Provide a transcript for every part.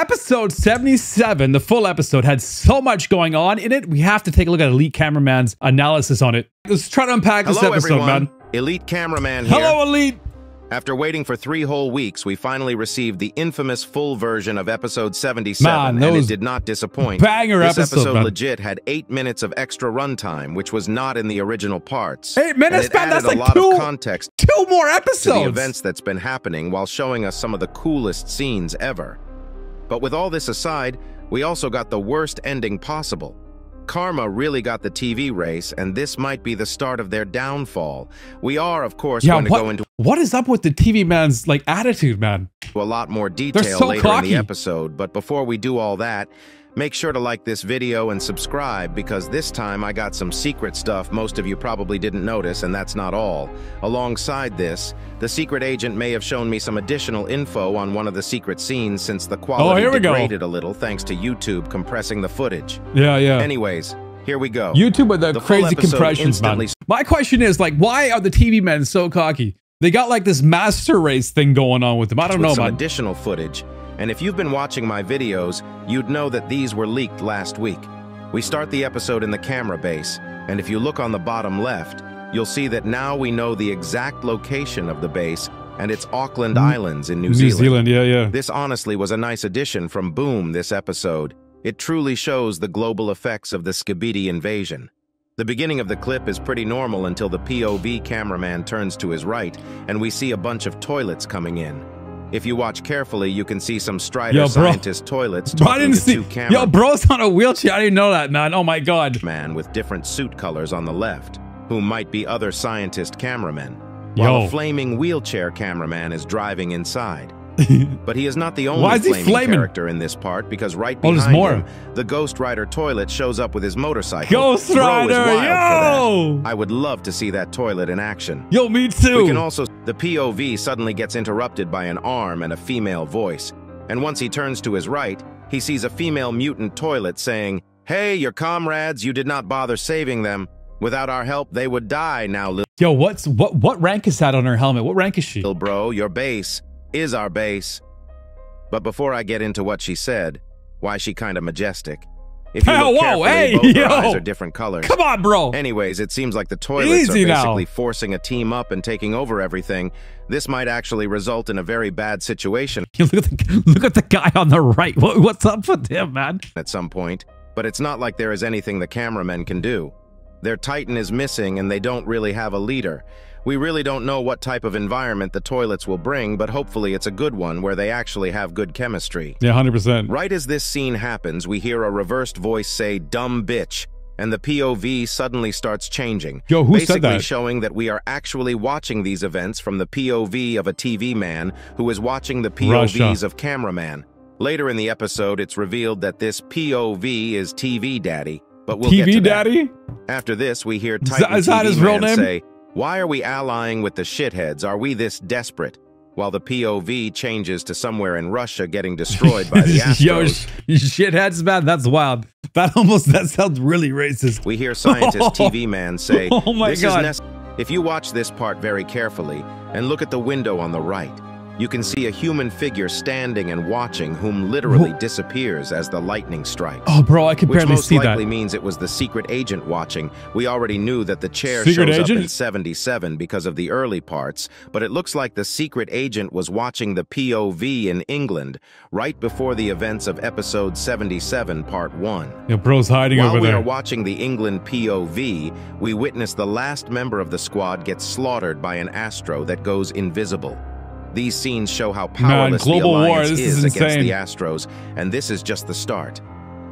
episode 77, the full episode, had so much going on in it. We have to take a look at Elite Cameraman's analysis on it. Let's try to unpack this episode, everyone. man. Elite Cameraman here. Hello, Elite. After waiting for 3 whole weeks, we finally received the infamous full version of episode 77, and it did not disappoint. This episode legit had 8 minutes of extra runtime, which was not in the original parts. 8 minutes, man? That's like a lot of context 2 more episodes to the events that's been happening, while showing us some of the coolest scenes ever. But with all this aside, we also got the worst ending possible. Karma really got the TV race, and this might be the start of their downfall. We are, of course, going to go into what is up with the TV man's like attitude, man? A lot more detail later in the episode, but before we do all that, make sure to like this video and subscribe, because this time I got some secret stuff most of you probably didn't notice, and that's not all. Alongside this, the secret agent may have shown me some additional info on one of the secret scenes, since the quality degraded a little thanks to YouTube compressing the footage. Yeah. Anyways, here we go. YouTube with the crazy compressions, man. My question is, like, why are the TV men so cocky? They got like this master race thing going on with them. I don't know, some man. Additional footage. And if you've been watching my videos, you'd know that these were leaked last week. We start the episode in the camera base, and if you look on the bottom left, you'll see that now we know the exact location of the base, and it's Auckland Islands in New Zealand. Yeah. This honestly was a nice addition from Boom this episode. It truly shows the global effects of the skibidi invasion. The beginning of the clip is pretty normal until the POV cameraman turns to his right, and we see a bunch of toilets coming in. If you watch carefully, you can see some Strider scientist toilets talking to 2 cameras. Yo, bro's on a wheelchair. I didn't know that, man. Oh my god. Man with different suit colors on the left, who might be other scientist cameramen, while a flaming wheelchair cameraman is driving inside. But he is not the only flaming character in this part, because right behind him, the Ghost Rider toilet shows up with his motorcycle. Ghost Rider, yo! I would love to see that toilet in action. Yo, me too. We can also, the POV suddenly gets interrupted by an arm and a female voice. And once he turns to his right, he sees a female mutant toilet saying, "Hey, your comrades, you did not bother saving them. Without our help, they would die now, little." Yo, what rank is that on her helmet? What rank is she? Little bro, your base is our base. But before I get into what she said, why she kind of majestic. If you look carefully, both her eyes are different colors. Come on, bro. Anyways, it seems like the toilets are basically forcing a team up and taking over everything. This might actually result in a very bad situation. Look at the guy on the right. What's up with him, man? At some point, but it's not like there is anything the cameramen can do. Their Titan is missing, and they don't really have a leader. We really don't know what type of environment the toilets will bring, but hopefully it's a good one where they actually have good chemistry. Yeah, 100%. Right as this scene happens, we hear a reversed voice say, "Dumb bitch," and the POV suddenly starts changing. Yo, who said that? Basically showing that we are actually watching these events from the POV of a TV man who is watching the POVs of cameraman. Later in the episode, it's revealed that this POV is TV Daddy, but we'll get to that. Daddy? After this, we hear Titan is that his real name? say, "Why are we allying with the shitheads? Are we this desperate?" While the POV changes to somewhere in Russia getting destroyed by the Astros. Yo, shitheads, man, that's wild. That sounds really racist. We hear scientist TV man say, "Oh my god." If you watch this part very carefully and look at the window on the right, you can see a human figure standing and watching, whom literally disappears as the lightning strikes. Oh, bro, I could barely see that. Which most likely means it was the secret agent watching. We already knew that the chair shows up in 77 because of the early parts, but it looks like the secret agent was watching the POV in England right before the events of episode 77, part 1. Yo, bro's hiding over there. While we are watching the England POV, we witness the last member of the squad get slaughtered by an Astro that goes invisible. These scenes show how powerless the Alliance is against the Astros, and this is just the start.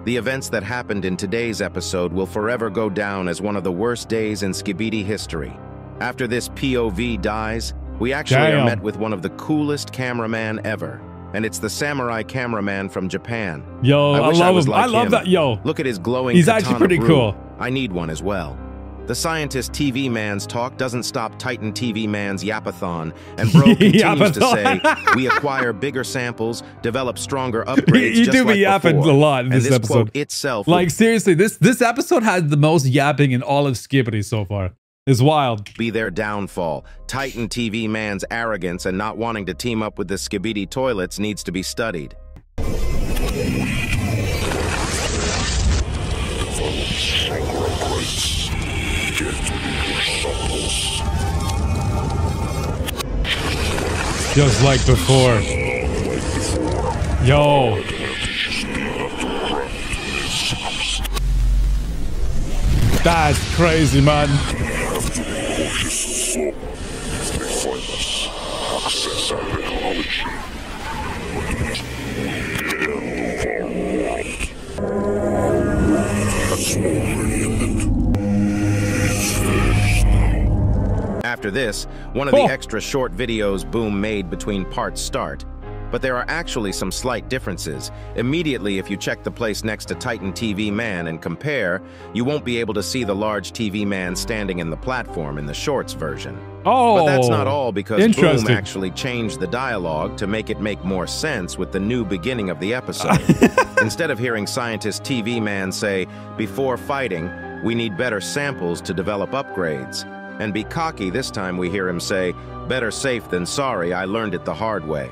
The events that happened in today's episode will forever go down as one of the worst days in skibidi history. After this POV dies, we actually are met with one of the coolest cameraman ever, and it's the samurai cameraman from Japan. Yo, I love him. I love that. Yo, look at his glowing. He's actually pretty cool. I need one as well. The scientist TV man's talk doesn't stop Titan TV man's yapathon, and bro continues to say, "We acquire bigger samples, develop stronger upgrades." You do be yapping a lot in this episode. Quote itself, like seriously, this episode has the most yapping in all of skibidi so far. It's wild. Be their downfall. Titan TV man's arrogance and not wanting to team up with the skibidi toilets needs to be studied. Just like before. Yo. That's crazy, man. After this, one of the extra short videos Boom made between parts start. But there are actually some slight differences. Immediately, if you check the place next to Titan TV Man and compare, you won't be able to see the large TV man standing in the platform in the shorts version. Oh, but that's not all, because Boom actually changed the dialogue to make it make more sense with the new beginning of the episode. Instead of hearing Scientist TV Man say, "Before fighting, we need better samples to develop upgrades," and be cocky, this time we hear him say, "Better safe than sorry, I learned it the hard way."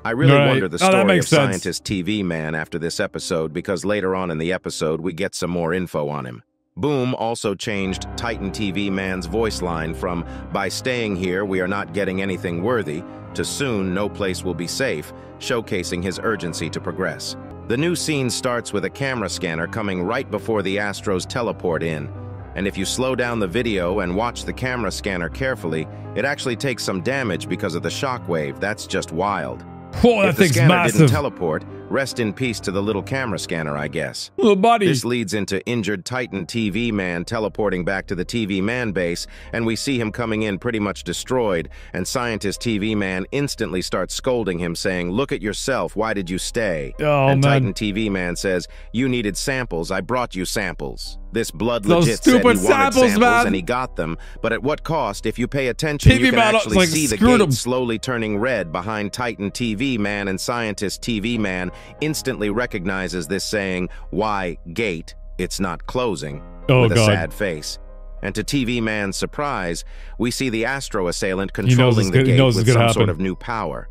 I really wonder the story of Scientist TV Man after this episode, because later on in the episode we get some more info on him. Boom also changed Titan TV Man's voice line from "By staying here we are not getting anything worthy" to "Soon no place will be safe," showcasing his urgency to progress. The new scene starts with a camera scanner coming right before the Astros teleport in. And if you slow down the video and watch the camera scanner carefully, it actually takes some damage because of the shockwave. That's just wild. Whoa, that if the thing's scanner massive. didn't teleport, rest in peace to the little camera scanner, I guess. Little buddy. This leads into injured Titan TV Man teleporting back to the TV Man base, and we see him coming in pretty much destroyed, and Scientist TV Man instantly starts scolding him, saying, "Look at yourself, why did you stay?" Oh, and man. Titan TV Man says, "You needed samples, I brought you samples." This blood Those legit said he wanted samples, man. and he got them, but at what cost? If you pay attention, you can actually see the gate slowly turning red behind Titan TV Man, and Scientist TV Man instantly recognizes this, saying, "Why, gate, it's not closing," with a sad face. And to TV Man's surprise, we see the Astro assailant controlling the gate with some sort of new power.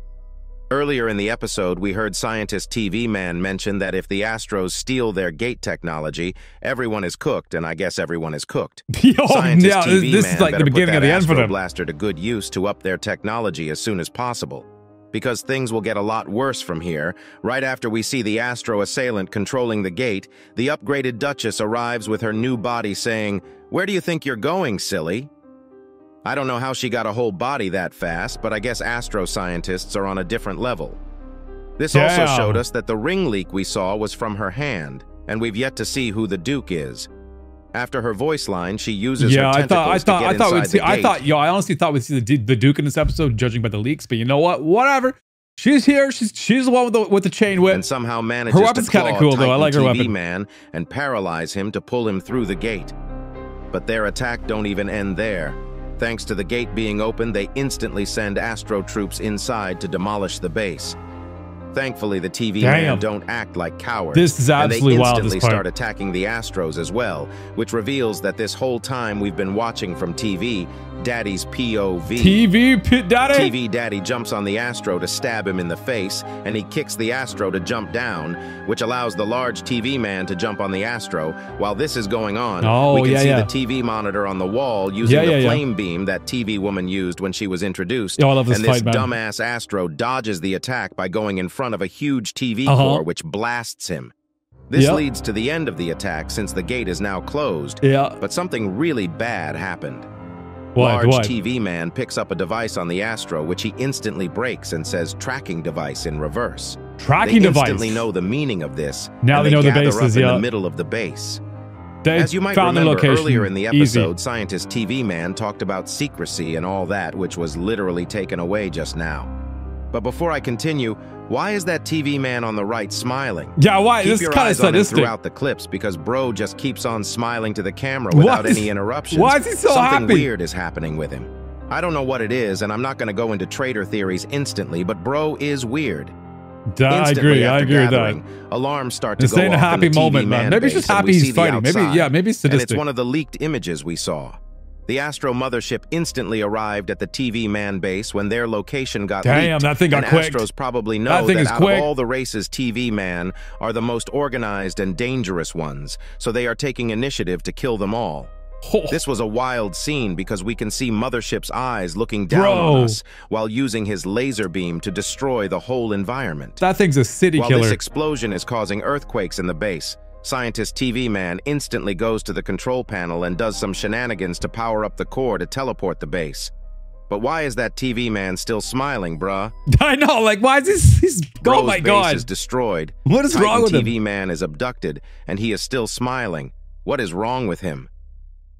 Earlier in the episode, we heard Scientist TV Man mention that if the Astros steal their gate technology, everyone is cooked, and I guess everyone is cooked. Scientist TV this Man is like the beginning of the end for them. Blaster to good use to up their technology as soon as possible. Because things will get a lot worse from here. Right after we see the Astro assailant controlling the gate, the upgraded Duchess arrives with her new body saying, "Where do you think you're going, silly?" I don't know how she got a whole body that fast, but I guess Astro scientists are on a different level. This also showed us that the ring leak we saw was from her hand, and we've yet to see who the Duke is. After her voice line, she uses her tentacles to get inside the gate. I honestly thought we'd see the Duke in this episode, judging by the leaks, but you know what? Whatever. She's here. She's the one with the chain whip. And somehow manages her weapon's kind of cool, though. I like her weapon. Man and paralyze him to pull him through the gate. But their attack don't even end there. Thanks to the gate being open, they instantly send Astro troops inside to demolish the base. Thankfully, the TV Man don't act like cowards. This is absolutely wild. And they instantly start attacking the Astros as well, which reveals that this whole time we've been watching from TV, Daddy's POV. TV Daddy jumps on the Astro to stab him in the face, and he kicks the Astro to jump down, which allows the large TV Man to jump on the Astro. While this is going on, we can see the TV monitor on the wall using the flame beam that TV Woman used when she was introduced. I love this and this dumbass Astro dodges the attack by going in front of a huge TV core, which blasts him. This leads to the end of the attack since the gate is now closed. But something really bad happened. Large TV Man picks up a device on the Astro, which he instantly breaks and says "tracking device" in reverse. They instantly know the meaning of this. Now they know the bases, in the middle of the base. As you might remember, earlier in the episode, Scientist TV Man talked about secrecy and all that, which was literally taken away just now. But before I continue, why is that TV Man on the right smiling? Yeah, why? Keep this your is kind of eyes on him sadistic. throughout the clips, because bro just keeps on smiling to the camera without any interruptions. Why is he so happy? Something weird is happening with him. I don't know what it is, and I'm not going to go into traitor theories instantly, but bro is weird. I agree with that. Alarms start to this go ain't a off happy in the moment, TV man. Man Maybe he's just base, happy he's fighting. Maybe, maybe it's sadistic. And it's one of the leaked images we saw. The Astro mothership instantly arrived at the TV man base when their location got leaked. Damn, that thing got quick. Astros probably know that out of all the races, TV man are the most organized and dangerous ones, so they are taking initiative to kill them all. This was a wild scene because we can see Mothership's eyes looking down on us while using his laser beam to destroy the whole environment. That thing's a city killer. While this explosion is causing earthquakes in the base, Scientist TV Man instantly goes to the control panel and does some shenanigans to power up the core to teleport the base. But why is that TV man still smiling, bruh? I know, like, why is this? Oh my God. Base is destroyed. What is wrong with him? TV man is abducted, and he is still smiling. What is wrong with him?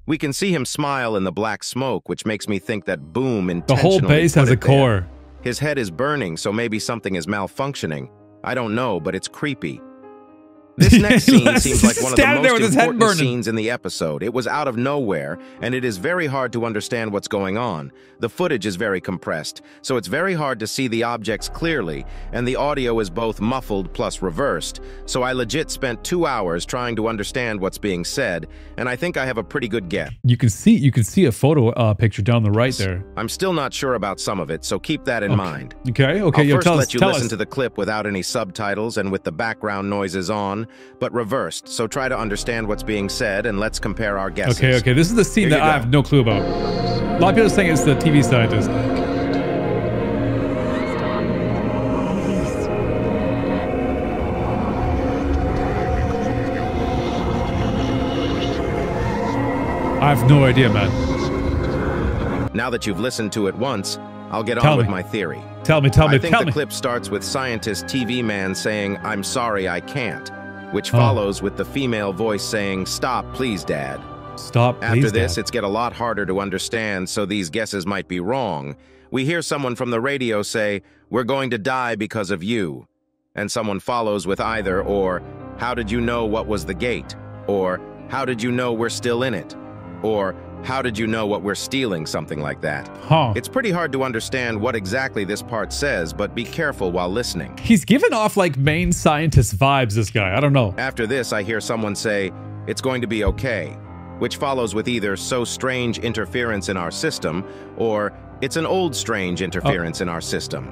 We can see him smile in the black smoke, which makes me think that Boom intentionally The whole base has a core. His head is burning, so maybe something is malfunctioning. I don't know, but it's creepy. This next scene seems like one of the most important scenes in the episode. It was out of nowhere, and it is very hard to understand what's going on. The footage is very compressed, so it's very hard to see the objects clearly, and the audio is both muffled plus reversed. So I legit spent 2 hours trying to understand what's being said, and I think I have a pretty good guess. You can see a photo picture down the right there. I'm still not sure about some of it, so keep that in mind. Okay. I'll first let you listen to the clip without any subtitles and with the background noises on, but reversed, so try to understand what's being said and let's compare our guesses. Okay, this is the scene that I have no clue about. A lot of people are saying it's the TV scientist. I have no idea, man. Now that you've listened to it once, I'll get on with my theory. Tell me. I think the clip starts with Scientist TV Man saying, "I'm sorry, I can't," which follows with the female voice saying, "Stop, please, Dad." Stop, please, After this, it's get a lot harder to understand, so these guesses might be wrong. We hear someone from the radio say, "We're going to die because of you." And someone follows with either, or, "How did you know what was the gate?" Or, "How did you know we're still in it?" Or, "How did you know what we're stealing?" Something like that. It's pretty hard to understand what exactly this part says, but be careful while listening. He's giving off like main scientist vibes, this guy. I don't know. After this, I hear someone say, "It's going to be okay," which follows with either "so strange interference in our system," or "it's an old strange interference in our system."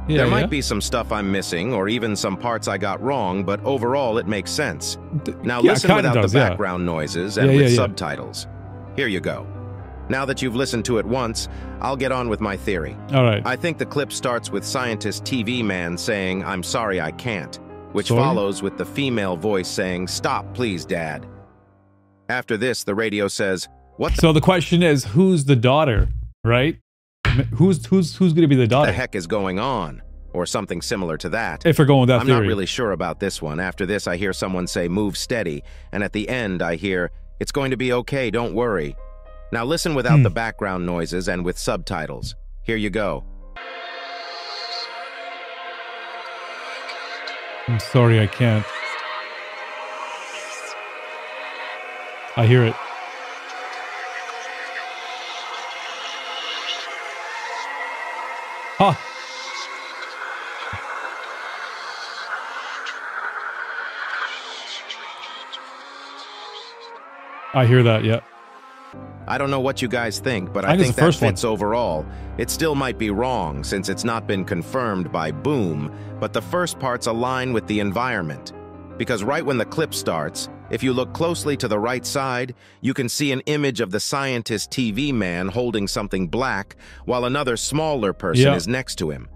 There might be some stuff I'm missing, or even some parts I got wrong, but overall it makes sense. Now listen without the background noises and with subtitles. Here you go. Now that you've listened to it once, I'll get on with my theory. All right. I think the clip starts with Scientist TV Man saying, "I'm sorry, I can't," which follows with the female voice saying, "Stop, please, Dad." After this, the radio says, "What?" So the question is, who's the daughter, right? Who's going to be the daughter? What the heck is going on? Or something similar to that. If we're going with that I'm theory. not really sure about this one. After this, I hear someone say, "Move steady," and at the end, I hear, "It's going to be okay, don't worry." Now listen without the background noises and with subtitles. Here you go. I'm sorry, I can't. I hear it. Huh. I hear that, yeah. I don't know what you guys think, but I think that fits overall. It still might be wrong since it's not been confirmed by Boom, but the first parts align with the environment. Because right when the clip starts, if you look closely to the right side, you can see an image of the Scientist TV Man holding something black, while another smaller person is next to him.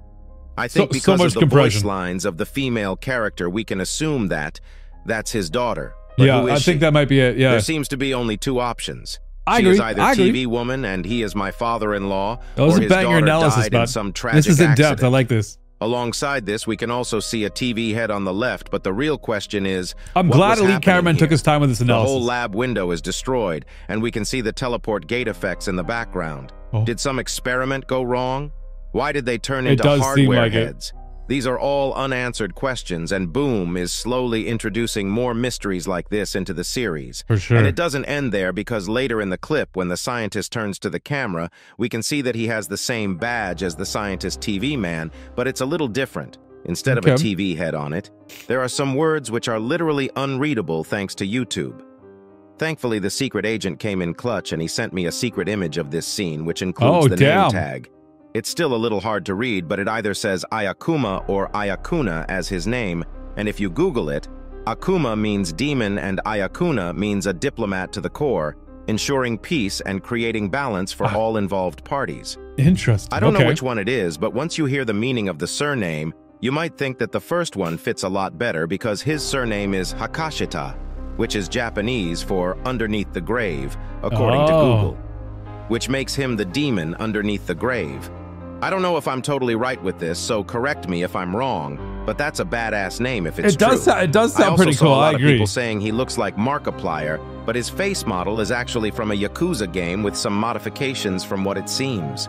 I think because of the voice lines of the female character, we can assume that that's his daughter. But I think that might be it, There seems to be only two options. She is either TV woman and he is my father-in-law, or his daughter died in some tragic accident. This is in depth, I like this. Alongside this, we can also see a TV head on the left, but the real question is, I'm glad Elite Cameraman took his time with this analysis. The whole lab window is destroyed, and we can see the teleport gate effects in the background. Did some experiment go wrong? Why did they turn into hardware heads? These are all unanswered questions, and Boom is slowly introducing more mysteries like this into the series. For sure. And it doesn't end there, because later in the clip, when the scientist turns to the camera, we can see that he has the same badge as the Scientist TV Man, but it's a little different. Instead of a TV head on it, there are some words which are literally unreadable thanks to YouTube. Thankfully, the secret agent came in clutch and he sent me a secret image of this scene, which includes the name tag. It's still a little hard to read, but it either says Ayakuma or Ayakuna as his name, and if you Google it, Akuma means demon and Ayakuna means a diplomat to the core, ensuring peace and creating balance for all involved parties. Interesting. I don't know which one it is, but once you hear the meaning of the surname, you might think that the first one fits a lot better because his surname is Hakashita, which is Japanese for underneath the grave, according to Google, which makes him the demon underneath the grave. I don't know if I'm totally right with this, so correct me if I'm wrong, but that's a badass name if it's true. It does sound pretty cool. I also saw a lot of people saying he looks like Markiplier, but his face model is actually from a Yakuza game with some modifications from what it seems.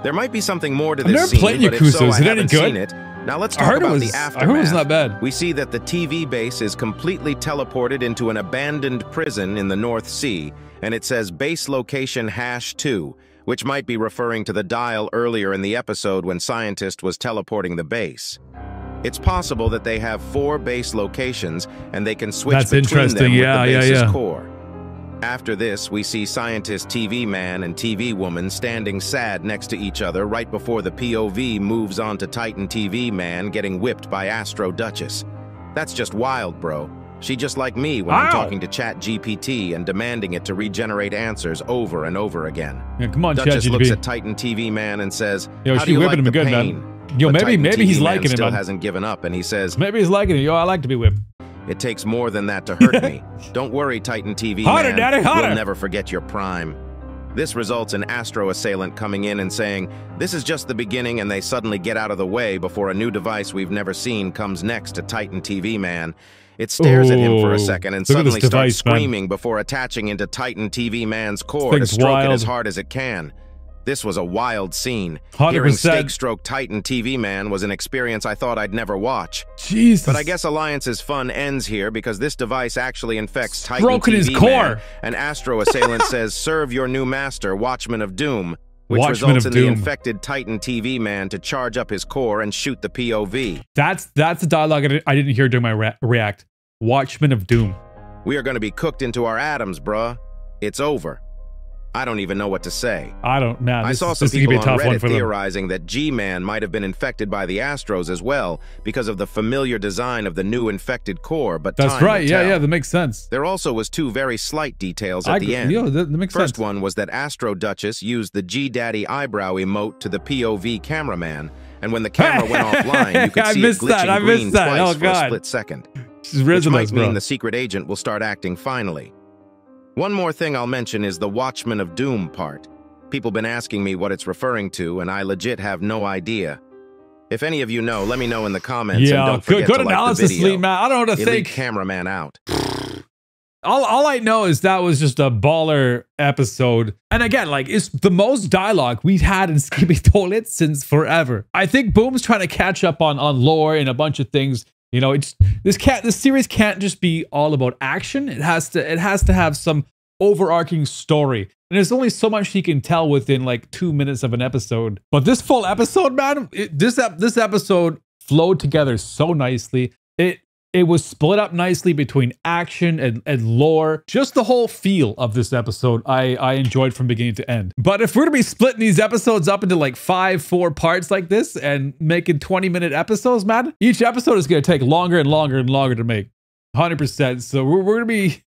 There might be something more to this scene, but if so, I haven't seen it. Now let's talk about the aftermath. I heard it was not bad. We see that the TV base is completely teleported into an abandoned prison in the North Sea, and it says base location #2, which might be referring to the dial earlier in the episode when Scientist was teleporting the base. It's possible that they have 4 base locations, and they can switch between them with the base's core. After this, we see Scientist TV Man and TV Woman standing sad next to each other right before the POV moves on to Titan TV Man getting whipped by Astro Duchess. That's just wild, bro. She just like me when I'm talking to ChatGPT and demanding it to regenerate answers over and over again. Yeah, come on, Duchess ChatGPT. looks at Titan TV Man and says, "Yo, how do you like the pain?" Man. Yo, maybe he's liking it, man. Still hasn't given up, and he says, maybe he's liking it. Yo, I like to be whipped. It takes more than that to hurt me. Don't worry, Titan TV Hotter, Man. Daddy, hotter. We'll never forget your prime. This results in Astro Assailant coming in and saying, this is just the beginning, and they suddenly get out of the way before a new device we've never seen comes next to Titan TV Man. It stares at him for a second and suddenly starts screaming before attaching into Titan TV Man's core to stroke it as hard as it can. This was a wild scene. 100%. Hearing Steak stroke Titan TV Man was an experience I thought I'd never watch. Jesus. But I guess Alliance's fun ends here because this device actually infects Titan Broken TV his Man, core. and Astro Assailant says, serve your new master, Watchman of Doom, which results in the infected Titan TV Man to charge up his core and shoot the POV. That's the dialogue I didn't hear during my react. Watchman of Doom. We are going to be cooked into our atoms, bruh. It's over. I don't even know what to say. I saw some people on Reddit theorizing that G-Man might have been infected by the Astros as well because of the familiar design of the new infected core, but that's right. Yeah, that makes sense. There also was 2 very slight details at the end. Yeah, that makes sense. First one was that Astro Duchess used the G-Daddy eyebrow emote to the POV cameraman, and when the camera went offline, you could see it glitching green twice for a split second. Which might mean the secret agent will start acting finally. One more thing I'll mention is the Watchman of Doom part. People been asking me what it's referring to, and I legit have no idea. If any of you know, let me know in the comments. Yeah, and don't forget good to analysis, like the video. Lee, man. I don't know what to think. Cameraman out. All I know is that was just a baller episode. And again, like, it's the most dialogue we've had in Skibidi Toilet since forever. I think Boom's trying to catch up on lore and a bunch of things. You know, this series can't just be all about action. It has to have some overarching story. And there's only so much he can tell within like 2 minutes of an episode. But this full episode, man, this episode flowed together so nicely. It was split up nicely between action and lore. Just the whole feel of this episode, I enjoyed from beginning to end. But if we're to be splitting these episodes up into like 4 parts like this and making 20-minute episodes, man, each episode is going to take longer and longer and longer to make. 100%. So we're going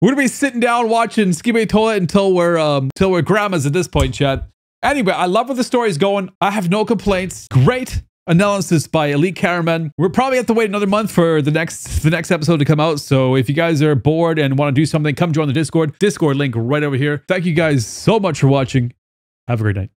to be sitting down watching Skibidi Toilet until we're grandmas at this point, chat. Anyway, I love where the story's going. I have no complaints. Great analysis by Elite Cameraman. We're probably have to wait another month for the next episode to come out. So if you guys are bored and want to do something, come join the Discord. Discord link right over here. Thank you guys so much for watching. Have a great night.